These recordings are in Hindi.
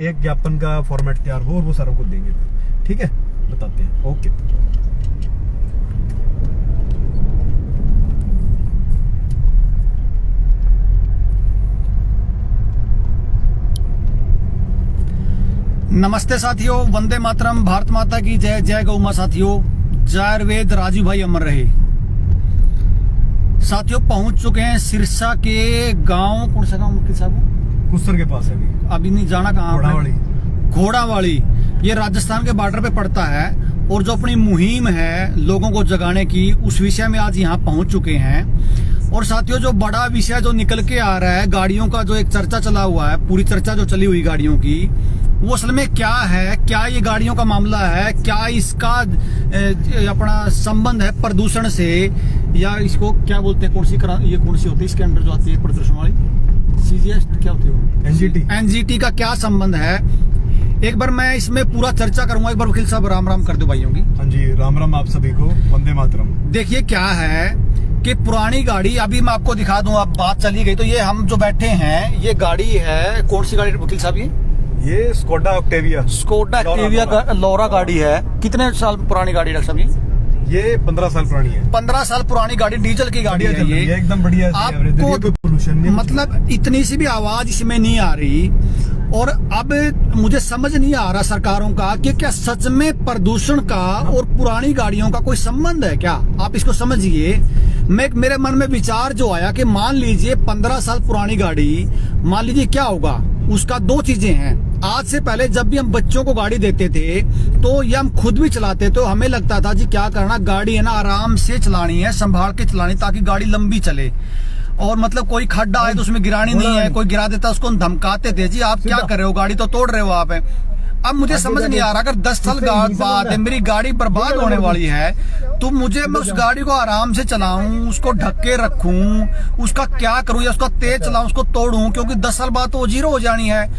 एक ज्ञापन का फॉर्मेट तैयार हो और वो सारों को देंगे। ठीक है, बताते हैं। ओके। नमस्ते साथियों, वंदे मातरम, भारत माता की जय, जय गौ मां। साथियों, जय आयुर्वेद, राजू भाई अमर रहे। साथियों, पहुंच चुके हैं सिरसा के गांव, कौन सा गांव साहब? कुस्सर के पास है अभी नहीं जाना कहाँ? घोड़ावाली। घोड़ावाली, ये राजस्थान के बॉर्डर पे पड़ता है। और जो अपनी मुहिम है लोगों को जगाने की, उस विषय में आज यहाँ पहुंच चुके हैं। और साथियों, जो बड़ा विषय जो निकल के आ रहा है, गाड़ियों का जो एक चर्चा चला हुआ है, पूरी चर्चा जो चली हुई गाड़ियों की, वो असल में क्या है? क्या ये गाड़ियों का मामला है? क्या इसका अपना संबंध है प्रदूषण से, या इसको क्या बोलते हैं? कौन सी होती है इसके अंदर जो आती है प्रदूषण वाली? सीजीएस क्या होती है? एनजीटी का क्या संबंध है? एक बार मैं इसमें पूरा चर्चा करूंगा। एक बार वकील साहब राम राम कर दो भाइयों की। हाँ जी, राम राम आप सभी को, वंदे मातरम। देखिए क्या है कि पुरानी गाड़ी, अभी मैं आपको दिखा दूं, अब बात चली गई तो ये हम जो बैठे हैं, ये गाड़ी है, कौन सी गाड़ी वकील साहब? ये स्कोडा ऑक्टेविया। स्कोडा ऑक्टेविया का लोरा गाड़ी है। कितने साल पुरानी गाड़ी है डॉक्टर साहब? ये 15 साल पुरानी है। 15 साल पुरानी गाड़ी, डीजल की गाड़ी है ये। एकदम बढ़िया। आपको पोल्यूशन नहीं, मतलब इतनी सी भी आवाज इसमें नहीं आ रही। और अब मुझे समझ नहीं आ रहा सरकारों का कि क्या सच में प्रदूषण का और पुरानी गाड़ियों का कोई संबंध है क्या? आप इसको समझिए। मेरे मन में विचार जो आया कि मान लीजिए 15 साल पुरानी गाड़ी, मान लीजिए क्या होगा उसका? दो चीजें हैं। आज से पहले जब भी हम बच्चों को गाड़ी देते थे तो ये हम खुद भी चलाते, तो हमें लगता था जी क्या करना, गाड़ी है ना आराम से चलानी है, संभाल के चलानी, ताकि गाड़ी लंबी चले। और मतलब कोई खड्डा है तो उसमें गिरानी नहीं है, कोई गिरा देता उसको धमकाते थे, जी आप क्या कर रहे हो, गाड़ी तो तोड़ रहे हो आप। अब मुझे समझ नहीं आ रहा, अगर 10 साल बाद मेरी गाड़ी बर्बाद होने वाली है तो मैं उस गाड़ी को आराम से चलाऊं, उसको ढक के रखूं, उसका क्या करूं, या उसका तेज चलाऊं, उसको तोड़ूं, क्योंकि 10 साल बाद तो वो जीरो हो जानी है।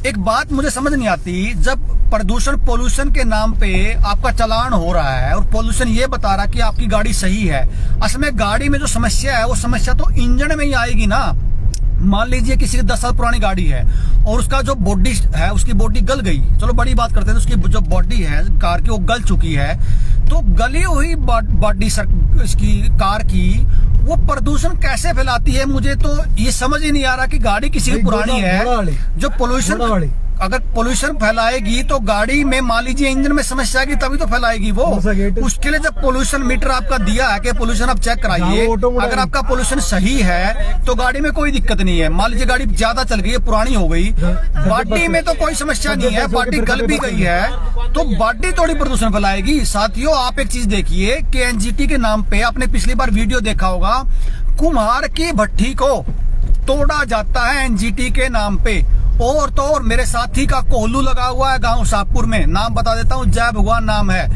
एक बात मुझे समझ नहीं आती, जब प्रदूषण पोल्यूशन के नाम पे आपका चालान हो रहा है और पोल्यूशन ये बता रहा कि आपकी गाड़ी सही है, असल में गाड़ी में जो समस्या है वो समस्या तो इंजन में ही आएगी ना। मान लीजिए किसी की 10 साल पुरानी गाड़ी है और उसका जो बॉडी है, उसकी बॉडी गल गई, चलो बड़ी बात करते हैं, उसकी जो बॉडी है कार की वो गल चुकी है, तो गली हुई बॉडी इसकी कार की वो प्रदूषण कैसे फैलाती है? मुझे तो ये समझ ही नहीं आ रहा कि गाड़ी किसी की पुरानी है जो पोल्यूशन, अगर पोल्यूशन फैलाएगी तो गाड़ी में मान लीजिए इंजन में समस्या आएगी, तभी तो फैलाएगी वो। उसके लिए जब पोल्यूशन मीटर आपका दिया है कि पोल्यूशन आप चेक कराइए, अगर आपका पोल्यूशन सही है तो गाड़ी में कोई दिक्कत नहीं है। मान लीजिए गाड़ी ज्यादा चल गई है, पुरानी हो गई, बॉडी में तो कोई समस्या नहीं है, बॉडी गल भी गई है तो बॉडी थोड़ी प्रदूषण फैलाएगी। साथियों, आप एक चीज देखिए कि एनजीटी के नाम पे, आपने पिछली बार वीडियो देखा होगा, कुम्हार की भट्टी को तोड़ा जाता है एनजीटी के नाम पे। और तो और मेरे साथी का कोल्लू लगा हुआ है गांव शाहपुर में, नाम बता देता हूं, जय भगवान नाम है।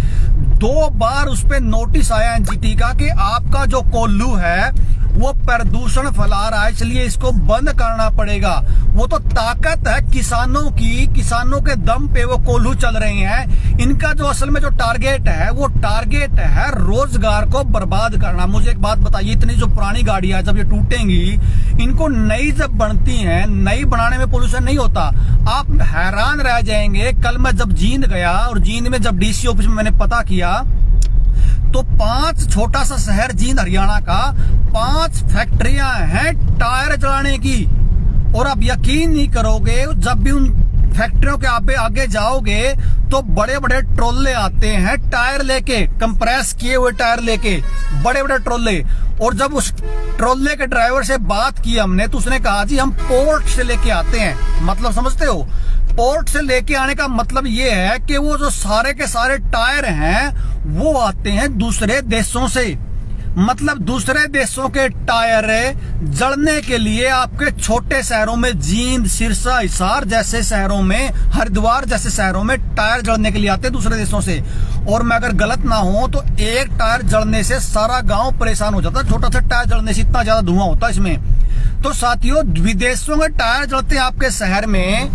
2 बार उस पे नोटिस आया एनजीटी का कि आपका जो कोल्लू है वो प्रदूषण फैला रहा है, इसलिए इसको बंद करना पड़ेगा। वो तो ताकत है किसानों की, किसानों के दम पे वो कोल्हू चल रहे हैं। इनका जो असल में जो टारगेट है वो टारगेट है रोजगार को बर्बाद करना। मुझे एक बात बताइए, इतनी जो पुरानी गाड़ियां जब ये टूटेंगी, इनको नई जब बनती हैं, नई बनाने में पोल्यूशन नहीं होता। आप हैरान रह जाएंगे। कल मैं जब जींद गया और जींद में जब डीसी ऑफिस में मैंने पता किया तो 5 छोटा सा शहर जींद हरियाणा का, 5 फैक्ट्रियां हैं टायर जलाने की। और आप यकीन नहीं करोगे, जब भी उन फैक्ट्रियों के आगे जाओगे तो बड़े बड़े ट्रोले आते हैं टायर लेके, कंप्रेस किए हुए टायर लेके, बड़े बड़े ट्रोले। और जब उस ट्रोले के ड्राइवर से बात की हमने तो उसने कहा जी हम पोर्ट से लेके आते हैं। मतलब समझते हो, पोर्ट से लेके आने का मतलब ये है कि वो जो सारे के सारे टायर हैं वो आते हैं दूसरे देशों से। मतलब दूसरे देशों के टायर जड़ने के लिए आपके छोटे शहरों में, जींद, सिरसा, हिसार जैसे शहरों में, हरिद्वार जैसे शहरों में टायर जड़ने के लिए आते हैं दूसरे देशों से। और मैं अगर गलत ना हो तो एक टायर जड़ने से सारा गांव परेशान हो जाता है। छोटा सा टायर जड़ने से इतना ज्यादा धुआं होता है इसमें। तो साथियों, विदेशों में टायर जड़ते हैं आपके शहर में,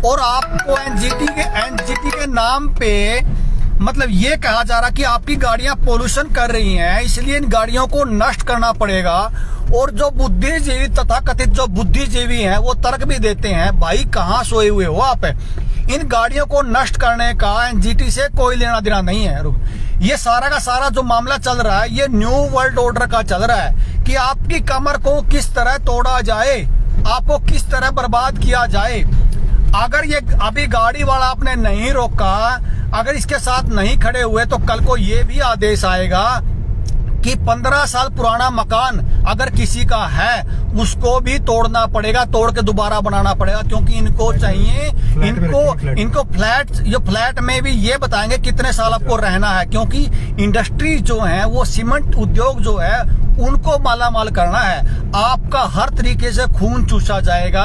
और आपको एनजीटी के नाम पे मतलब ये कहा जा रहा कि आपकी गाड़ियां पोल्यूशन कर रही हैं, इसलिए इन गाड़ियों को नष्ट करना पड़ेगा। और जो बुद्धिजीवी, तथाकथित जो बुद्धिजीवी हैं, वो तर्क भी देते हैं, भाई कहाँ सोए हुए हो आप? इन गाड़ियों को नष्ट करने का एनजीटी से कोई लेना देना नहीं है। ये सारा का सारा जो मामला चल रहा है ये न्यू वर्ल्ड ऑर्डर का चल रहा है कि आपकी कमर को किस तरह तोड़ा जाए, आपको किस तरह बर्बाद किया जाए। अगर ये अभी गाड़ी वाला आपने नहीं रोका, अगर इसके साथ नहीं खड़े हुए तो कल को ये भी आदेश आएगा कि 15 साल पुराना मकान अगर किसी का है उसको भी तोड़ना पड़ेगा, तोड़ के दोबारा बनाना पड़ेगा, क्योंकि इनको चाहिए, इनको फ्लैट में भी ये बताएंगे कितने साल आपको रहना है, क्योंकि इंडस्ट्री जो है वो सीमेंट उद्योग जो है उनको मालामाल करना है। आपका हर तरीके से खून चूसा जाएगा।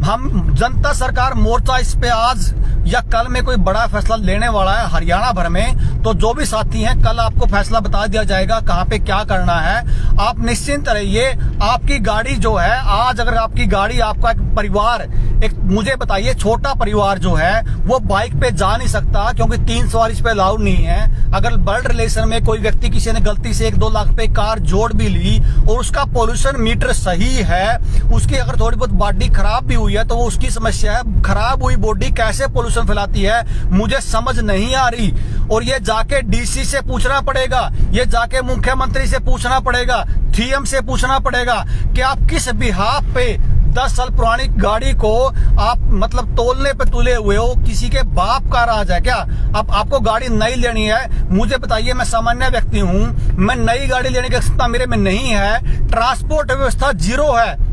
हम जनता सरकार मोर्चा इस पे आज या कल में कोई बड़ा फैसला लेने वाला है हरियाणा भर में, तो जो भी साथी हैं कल आपको फैसला बता दिया जाएगा कहां पे क्या करना है। आप निश्चिंत रहिए। आपकी गाड़ी जो है, आज अगर आपकी गाड़ी, आपका परिवार, एक मुझे बताइए छोटा परिवार जो है वो बाइक पे जा नहीं सकता क्योंकि 3 सवारी इस पे अलाउड नहीं है। अगर ब्लड रिलेशन में कोई व्यक्ति किसी ने गलती से 1-2 लाख पे कार जोड़ भी ली और उसका पोल्यूशन मीटर सही है, उसकी अगर थोड़ी बहुत बॉडी खराब भी हुई है तो वो उसकी समस्या है। खराब हुई बॉडी कैसे पोल्यूशन फैलाती है मुझे समझ नहीं आ रही। और ये जाके डीसी से पूछना पड़ेगा, ये जाके मुख्यमंत्री से पूछना पड़ेगा, सीएम से पूछना पड़ेगा कि आप किस बिहाफ पे 10 साल पुरानी गाड़ी को आप मतलब तोलने पे तुले हुए हो। किसी के बाप का राज है क्या? अब आपको गाड़ी नई लेनी है, मुझे बताइए, मैं सामान्य व्यक्ति हूं, मैं नई गाड़ी लेने की क्षमता मेरे में नहीं है, ट्रांसपोर्ट व्यवस्था जीरो है।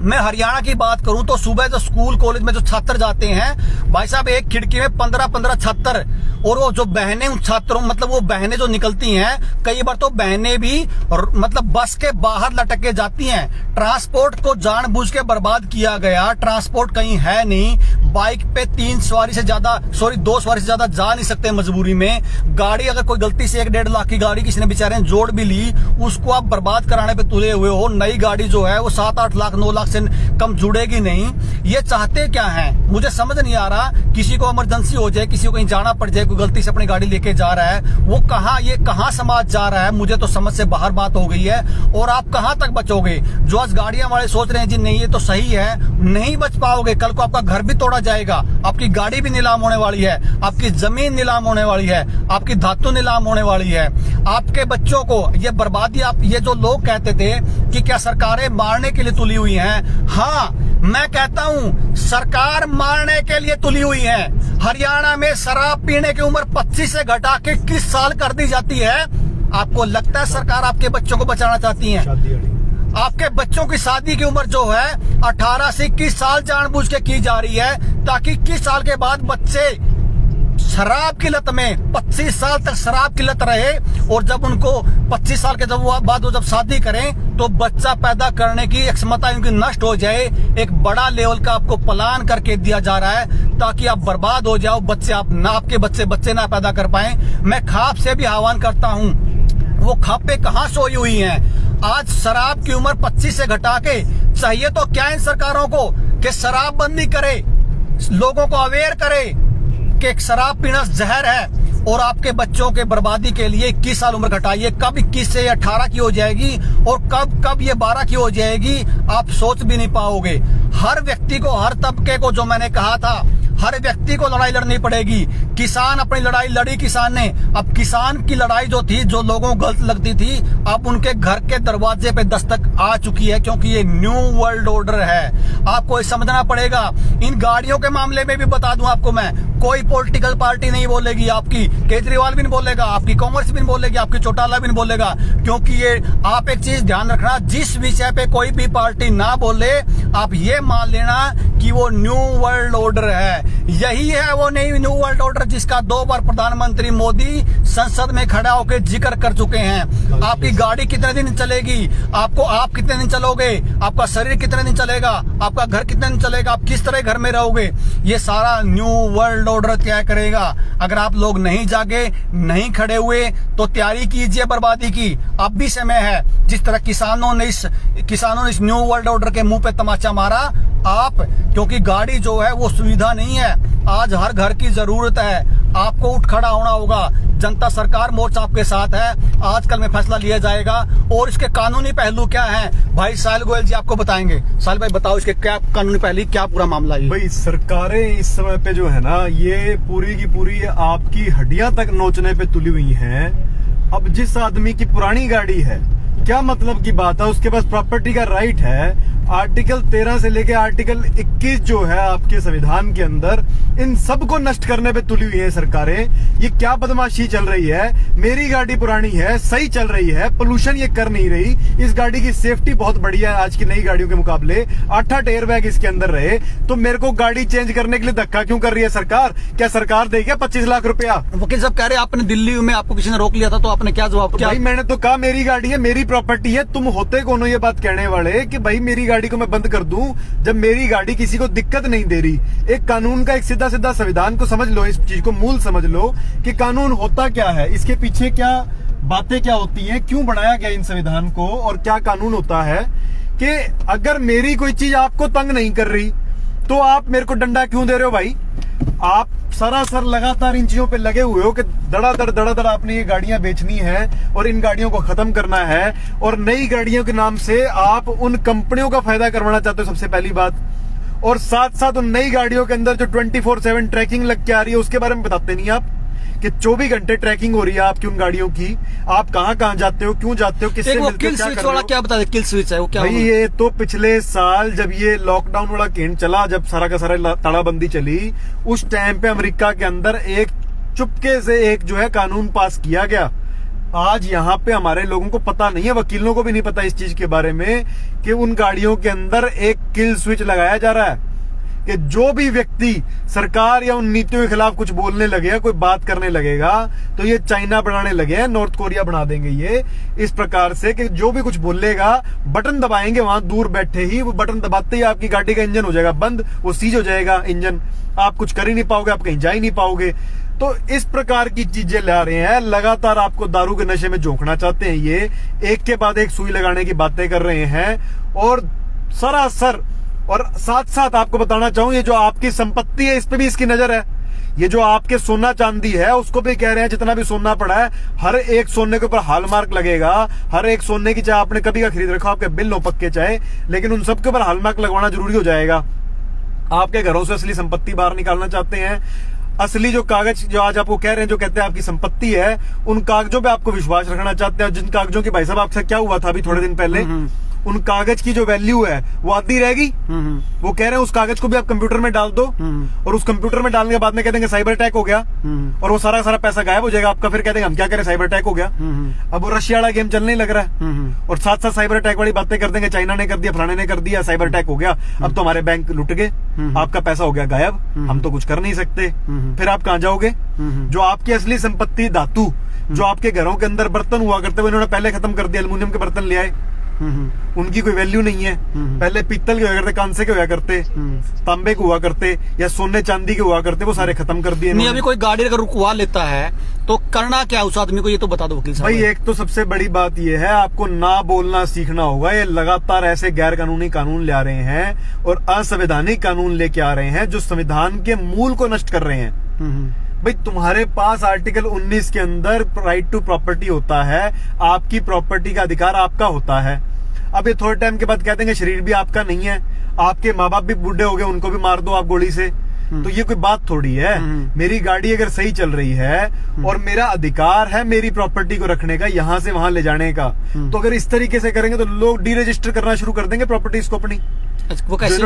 मैं हरियाणा की बात करूं तो सुबह जो स्कूल कॉलेज में जो छात्र जाते हैं भाई साहब, एक खिड़की में 15-15 छात्र, और वो जो बहनें उन छात्रों मतलब वो बहनें जो निकलती हैं, कई बार तो बहनें भी मतलब बस के बाहर लटक के जाती हैं। ट्रांसपोर्ट को जानबूझ के बर्बाद किया गया। ट्रांसपोर्ट कहीं है नहीं। बाइक पे 2 सवारी से ज्यादा जा नहीं सकते मजबूरी में। गाड़ी अगर कोई गलती से 1-1.5 लाख की गाड़ी किसी ने बेचारे ने जोड़ भी ली, उसको आप बर्बाद कराने पे तुले हुए हो। नई गाड़ी जो है वो 7-8 लाख 9 लाख से कम जुड़ेगी नहीं। ये चाहते क्या हैं मुझे समझ नहीं आ रहा। किसी को इमरजेंसी हो जाए, किसी को कहीं जाना पड़ जाए, कोई गलती से अपनी गाड़ी लेके जा रहा है, वो कहां समाज जा रहा है, मुझे तो समझ से बाहर बात हो गई है। और आप कहां तक बचोगे? जो आज गाड़ियां वाले सोच रहे हैं जी नहीं ये तो सही है, नहीं बच पाओगे। कल को आपका घर भी तोड़ा जाएगा, आपकी गाड़ी भी नीलाम होने वाली है, आपकी जमीन नीलाम होने वाली है, आपकी धातु नीलाम होने वाली है। आपके बच्चों को ये बर्बादी, आप ये जो लोग कहते थे कि क्या सरकारें मारने के लिए तुली हुई हैं, हाँ मैं कहता हूं सरकार मारने के लिए तुली हुई है। हरियाणा में शराब पीने की उम्र 25 से घटा के 21 साल कर दी जाती है। आपको लगता है सरकार आपके बच्चों को बचाना चाहती है? आपके बच्चों की शादी की उम्र जो है 18 से 21 साल जानबूझ के की जा रही है ताकि 21 साल के बाद बच्चे शराब की लत में 25 साल तक शराब की लत रहे, और जब उनको 25 साल के बाद वो जब शादी करें तो बच्चा पैदा करने की क्षमता उनकी नष्ट हो जाए। एक बड़ा लेवल का आपको प्लान करके दिया जा रहा है ताकि आप बर्बाद हो जाओ, आपके बच्चे ना पैदा कर पाए। मैं खाप से भी आह्वान करता हूँ, वो खापे कहाँ सोई हुई हैं? आज शराब की उम्र 25 से घटा के, चाहिए तो क्या इन सरकारों को कि शराबबंदी करे, लोगों को अवेयर करे कि शराब पीना जहर है। और आपके बच्चों के बर्बादी के लिए 21 साल उम्र घटाइए। कब 21 से 18 की हो जाएगी और कब ये 12 की हो जाएगी आप सोच भी नहीं पाओगे। हर व्यक्ति को, हर तबके को, जो मैंने कहा था, हर व्यक्ति को लड़ाई लड़नी पड़ेगी। किसान अपनी लड़ाई लड़ी, किसान ने। अब किसान की लड़ाई जो थी, जो लोगों को गलत लगती थी, अब उनके घर के दरवाजे पे दस्तक आ चुकी है, क्योंकि ये न्यू वर्ल्ड ऑर्डर है। आपको समझना पड़ेगा। इन गाड़ियों के मामले में भी बता दूं आपको मैं, कोई पॉलिटिकल पार्टी नहीं बोलेगी आपकी, केजरीवाल भी नहीं बोलेगा, आपकी कांग्रेस भी नहीं बोलेगी, आपकी चौटाला भी नहीं बोलेगा, क्योंकि ये आप एक चीज ध्यान रखना, जिस विषय पे कोई भी पार्टी ना बोले आप ये मान लेना कि वो न्यू वर्ल्ड ऑर्डर है। यही है वो नई न्यू वर्ल्ड ऑर्डर जिसका 2 बार प्रधानमंत्री मोदी संसद में खड़ा होकर जिक्र कर चुके हैं। आपकी गाड़ी कितने दिन चलेगी, आप कितने दिन चलोगे, आपका शरीर कितने दिन चलेगा, आपका घर कितने दिन चलेगा, आप किस तरह घर में रहोगे, ये सारा न्यू वर्ल्ड ऑर्डर तय करेगा। अगर आप लोग नहीं जागे, नहीं खड़े हुए तो तैयारी कीजिए बर्बादी की। अब भी समय है। जिस तरह किसानों ने इस न्यू वर्ल्ड ऑर्डर के मुंह पे तमाचा मारा, आप, क्योंकि गाड़ी जो है वो सुविधा नहीं है, आज हर घर की जरूरत है। आपको उठ खड़ा होना होगा। जनता सरकार मोर्चा आपके साथ है। आजकल में फैसला लिया जाएगा और इसके कानूनी पहलू क्या हैं भाई साहिल गोयल जी आपको बताएंगे। साहिल भाई बताओ इसके क्या कानूनी पहलू, क्या पूरा मामला है? भाई सरकारें इस समय पे जो है ना, ये पूरी की पूरी आपकी हड्डियां तक नोचने पे तुली हुई हैं। अब जिस आदमी की पुरानी गाड़ी है, क्या मतलब की बात है, उसके पास प्रॉपर्टी का राइट है। आर्टिकल 13 से लेके आर्टिकल 21 जो है आपके संविधान के अंदर, इन सबको नष्ट करने पे तुली हुई है सरकारें। ये क्या बदमाशी चल रही है? मेरी गाड़ी पुरानी है, सही चल रही है, पोल्यूशन ये कर नहीं रही, इस गाड़ी की सेफ्टी बहुत बढ़िया है आज की नई गाड़ियों के मुकाबले, 8 एयरबैग इसके अंदर रहे, तो मेरे को गाड़ी चेंज करने के लिए धक्का क्यों कर रही है सरकार? क्या सरकार देगी 25 लाख रुपया? वकील साहब कह रहे आपने दिल्ली में आपको किसी ने रोक लिया था, तो आपने क्या जवाब दिया? भाई मैंने तो कहा मेरी गाड़ी है, मेरी प्रॉपर्टी है, तुम होते कौन हो ये बात कहने वाले कि भाई मेरी गाड़ी को मैं बंद कर दूं, जब मेरी गाड़ी किसी को दिक्कत नहीं दे रही। एक कानून का एक सीधा सीधा संविधान को समझ लो, इस चीज को मूल समझ लो कि कानून होता क्या है, इसके पीछे क्या बातें क्या होती हैं, क्यों बनाया गया इन संविधान को, और क्या कानून होता है कि अगर मेरी कोई चीज आपको तंग नहीं कर रही तो आप मेरे को डंडा क्यों दे रहे हो? भाई आप सरासर लगातार इन चीजों पे लगे हुए हो कि धड़ाधड़ आपने ये गाड़ियां बेचनी है और इन गाड़ियों को खत्म करना है, और नई गाड़ियों के नाम से आप उन कंपनियों का फायदा करवाना चाहते हो, सबसे पहली बात। और साथ साथ उन नई गाड़ियों के अंदर जो 24/7 ट्रैकिंग लग के आ रही है उसके बारे में बताते नहीं आप कि 24 घंटे ट्रैकिंग हो रही है आपकी उन गाड़ियों की। आप कहां जाते हो, क्यों जाते हो, किससे मिलते हो, क्या कर रहे हो? क्या बता दे किल स्विच है वो क्या? भाई ये तो पिछले साल जब ये लॉकडाउन वाला केंद्र चला, जब सारा का सारा तालाबंदी चली, उस टाइम पे अमेरिका के अंदर एक चुपके से एक जो है कानून पास किया गया। आज यहाँ पे हमारे लोगों को पता नहीं है, वकीलों को भी नहीं पता इस चीज के बारे में कि उन गाड़ियों के अंदर एक किल स्विच लगाया जा रहा है कि जो भी व्यक्ति सरकार या उन नीतियों के खिलाफ कुछ बोलने लगेगा, कोई बात करने लगेगा, तो ये चाइना बनाने लगे हैं, नॉर्थ कोरिया बना देंगे ये इस प्रकार से कि जो भी कुछ बोलेगा बटन दबाएंगे, वहां दूर बैठे ही वो बटन दबाते ही आपकी गाड़ी का इंजन हो जाएगा बंद, वो सीज हो जाएगा इंजन, आप कुछ कर ही नहीं पाओगे, आप कहीं जा ही नहीं पाओगे। तो इस प्रकार की चीजें ला रहे हैं, लगातार आपको दारू के नशे में झोंकना चाहते हैं, ये एक के बाद एक सुई लगाने की बातें कर रहे हैं। और सरासर, और साथ साथ आपको बताना चाहूं, ये जो आपकी संपत्ति है इस पे भी इसकी नजर है। ये जो आपके सोना चांदी है उसको भी कह रहे हैं जितना भी सोना पड़ा है, हर एक सोने के ऊपर हॉलमार्क लगेगा। हर एक सोने की, चाहे आपने कभी का खरीद रखा, आपके बिल हो पक्के चाहे, लेकिन उन सबके ऊपर हॉलमार्क लगवाना जरूरी हो जाएगा। आपके घरों से असली संपत्ति बाहर निकालना चाहते हैं। असली जो कागज जो आज आपको कह रहे हैं, जो कहते हैं आपकी संपत्ति है, उन कागजों पे आपको विश्वास रखना चाहते हैं। जिन कागजों की भाई साहब आपसे क्या हुआ था अभी थोड़े दिन पहले, उन कागज की जो वैल्यू है वो आधी रहेगी। वो कह रहे हैं उस कागज को भी आप कंप्यूटर में डाल दो, और उस कंप्यूटर में डालने के बाद में कह देंगे साइबर अटैक हो गया, और वो सारा सारा पैसा गायब हो जाएगा आपका। फिर कह देंगे हम क्या करें, साइबर अटैक हो गया। अब वो रशिया वाला गेम चलने लग रहा है, और साथ साथ साइबर अटैक वाली बातें कर देंगे, चाइना ने कर दिया, फलाने ने कर दिया, साइबर अटैक हो गया, अब तो हमारे बैंक लुट गए, आपका पैसा हो गया गायब, हम तो कुछ कर नहीं सकते। फिर आप कहां जाओगे? जो आपकी असली संपत्ति धातु, जो आपके घरों के अंदर बर्तन हुआ करते, वो इन्होंने पहले खत्म कर दिया। एल्युमिनियम के बर्तन ले आए, उनकी कोई वैल्यू नहीं है। पहले पीतल के हुआ करते, कांसे के हुआ करते, तांबे के हुआ करते, या सोने चांदी के हुआ करते, वो सारे खत्म कर दिए। नहीं, अभी कोई गाड़ी अगर रुकवा लेता है तो करना क्या उस आदमी को, ये तो बता दो वकील साहब। भाई एक तो सबसे बड़ी बात ये है, आपको ना बोलना सीखना होगा। ये लगातार ऐसे गैर कानूनी कानून ले आ रहे हैं और असंवैधानिक कानून लेके आ रहे हैं जो संविधान के मूल को नष्ट कर रहे हैं। भाई तुम्हारे पास आर्टिकल 19 के अंदर राइट टू प्रॉपर्टी होता है, आपकी प्रॉपर्टी का अधिकार आपका होता है। अब ये थोड़े टाइम के बाद कह देंगे शरीर भी आपका नहीं है, आपके माँ बाप भी बूढ़े हो गए, उनको भी मार दो आप गोली से, तो ये कोई बात थोड़ी है। मेरी गाड़ी अगर सही चल रही है और मेरा अधिकार है मेरी प्रॉपर्टी को रखने का, यहाँ से वहां ले जाने का, तो अगर इस तरीके से करेंगे तो लोग डी रजिस्टर करना शुरू कर देंगे प्रॉपर्टीज को अपनी। वो कैसे?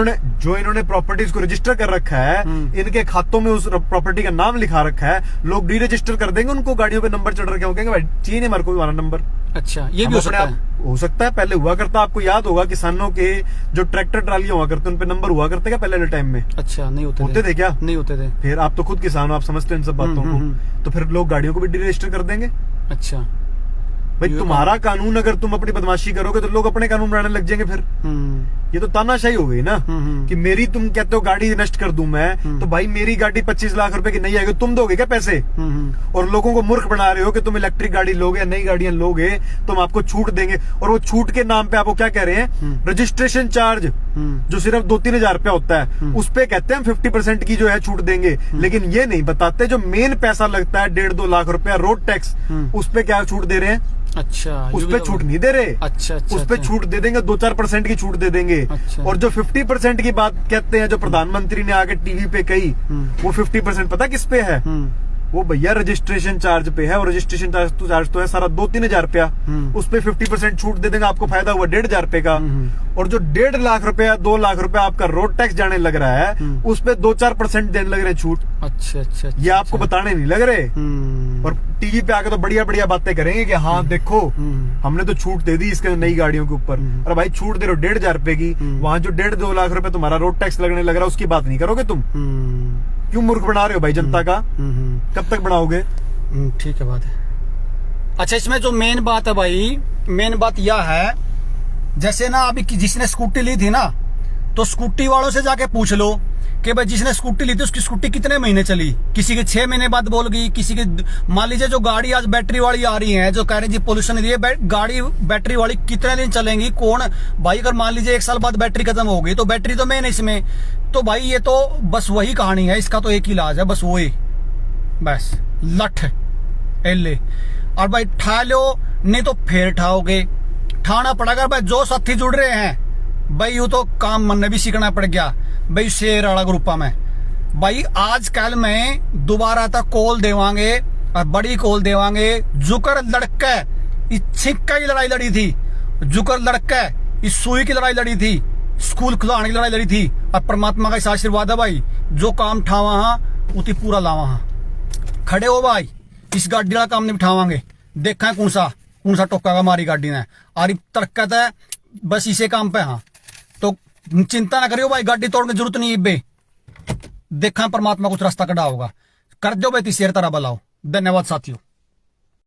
जो इन्होंने प्रॉपर्टीज को रजिस्टर कर रखा है, इनके खातों में उस प्रॉपर्टी का नाम लिखा रखा है, लोग डी रजिस्टर कर देंगे, उनको गाड़ियों पे नंबर चढ़ रखे होंगे, भाई चाहिए नहीं हमारे को हमारा नंबर। अच्छा, ये भी हो सकता है। हो सकता है, पहले हुआ करता, आपको याद होगा किसानों के जो ट्रैक्टर ट्रालियां हुआ करते उन पे नंबर हुआ करते क्या पहले टाइम में? अच्छा, नहीं होते थे क्या? नहीं होते थे। फिर आप तो खुद किसान हो, आप समझते हो इन सब बातों को, तो फिर लोग गाड़ियों को भी डी रजिस्टर कर देंगे। अच्छा भाई तुम्हारा कानून, अगर तुम अपनी बदमाशी करोगे तो लोग अपने कानून बनाने लग जाएंगे। फिर ये तो तानाशाही हो गई ना कि मेरी, तुम कहते हो गाड़ी नष्ट कर दूं मैं, तो भाई मेरी गाड़ी 25 लाख रुपए की नहीं आएगी, तुम दोगे क्या पैसे? और लोगों को मूर्ख बना रहे हो कि तुम इलेक्ट्रिक गाड़ी लोगे या नई गाड़ियां लोगे तो हम आपको छूट देंगे, और वो छूट के नाम पे आपको क्या कह रहे हैं? Registration charge. जो सिर्फ 2-3 हजार रुपया होता है, उस पे कहते हैं हम 50% की जो है छूट देंगे, लेकिन ये नहीं बताते जो मेन पैसा लगता है 1.5-2 लाख रुपया रोड टैक्स, उस पे क्या छूट दे रहे हैं? अच्छा, उस पे छूट नहीं दे रहे। अच्छा, उस पे छूट दे देंगे, 2-4% की छूट दे देंगे। अच्छा। और जो 50% की बात कहते हैं, जो प्रधानमंत्री ने आगे टीवी पे कही, वो 50% पता किस पे है? वो भैया रजिस्ट्रेशन चार्ज पे है, और रजिस्ट्रेशन चार्ज तो है सारा 2-3 हजार रुपया। उस पे 50% छूट दे देंगे, आपको फायदा हुआ 1.5 हजार रुपए का। और जो 1.5 लाख रुपया 2 लाख रुपया आपका रोड टैक्स जाने लग रहा है, उस पे 2-4% देने लग रहे हैं छूट। अच्छा अच्छा, ये आपको बताने नहीं लग रहे। और टीवी पे आके तो बढ़िया बढ़िया बातें करेंगे कि हाँ देखो हमने तो छूट दे दी इसके नई गाड़ियों के ऊपर। अरे भाई छूट दे रहे हो 1.5 हजार रुपए की, वहां जो 1.5-2 लाख रुपए तुम्हारा रोड टैक्स लगने लग रहा है, उसकी बात नहीं करोगे तुम? क्यों मूर्ख बना रहे हो भाई जनता का? कब तक बनाओगे? ठीक है, बात है। अच्छा, इसमें जो मेन बात है भाई, मेन बात यह है, जैसे ना अभी जिसने स्कूटी ली थी ना, तो स्कूटी वालों से जाके पूछ लो कि भाई जिसने स्कूटी ली थी उसकी स्कूटी कितने महीने चली। किसी के 6 महीने बाद बोल गई, किसी के, मान लीजिए जो गाड़ी आज बैटरी वाली आ रही है, जो कह रही जी पोल्यूशन नहीं है, गाड़ी बैटरी वाली कितने दिन चलेंगी? कौन भाई, अगर मान लीजिए 1 साल बाद बैटरी खत्म हो गई तो बैटरी तो मेन है इसमें। तो भाई ये तो बस वही कहानी है, इसका तो एक ही इलाज है, बस वही, बस लठ एले। और भाई ठा लो, नहीं तो फिर ठाओगे, ठाना पड़ेगा भाई। जो साथी जुड़ रहे हैं भाई, यूं तो काम मन भी सीखना पड़ गया भाई, शेर वाला ग्रुपा में भाई। आजकल में दोबारा तक कॉल देवांगे, और बड़ी कॉल देवांगे। जुकर लड़का इस छिक्का की लड़ाई लड़ी थी, जुकर लड़का इस सुई की लड़ाई लड़ी थी, स्कूल खुलाने की लड़ाई लड़ी थी। और परमात्मा का इस आशीर्वाद है भाई, जो काम ठावा हाँ उती पूरा लावा हाँ। खड़े हो भाई, इस गाड़ी वाला काम नहीं बिठावांगे, देखा है कौन सा टोका का हमारी गाड़ी ने। और तरक्कत है बस इसे काम पे। हाँ तो चिंता ना करियो भाई, गाड़ी तोड़ने की जरूरत नहीं बे, देखा परमात्मा कुछ रास्ता कटा होगा। कर दो भाई, शेर तरह बलाओ। धन्यवाद साथियों।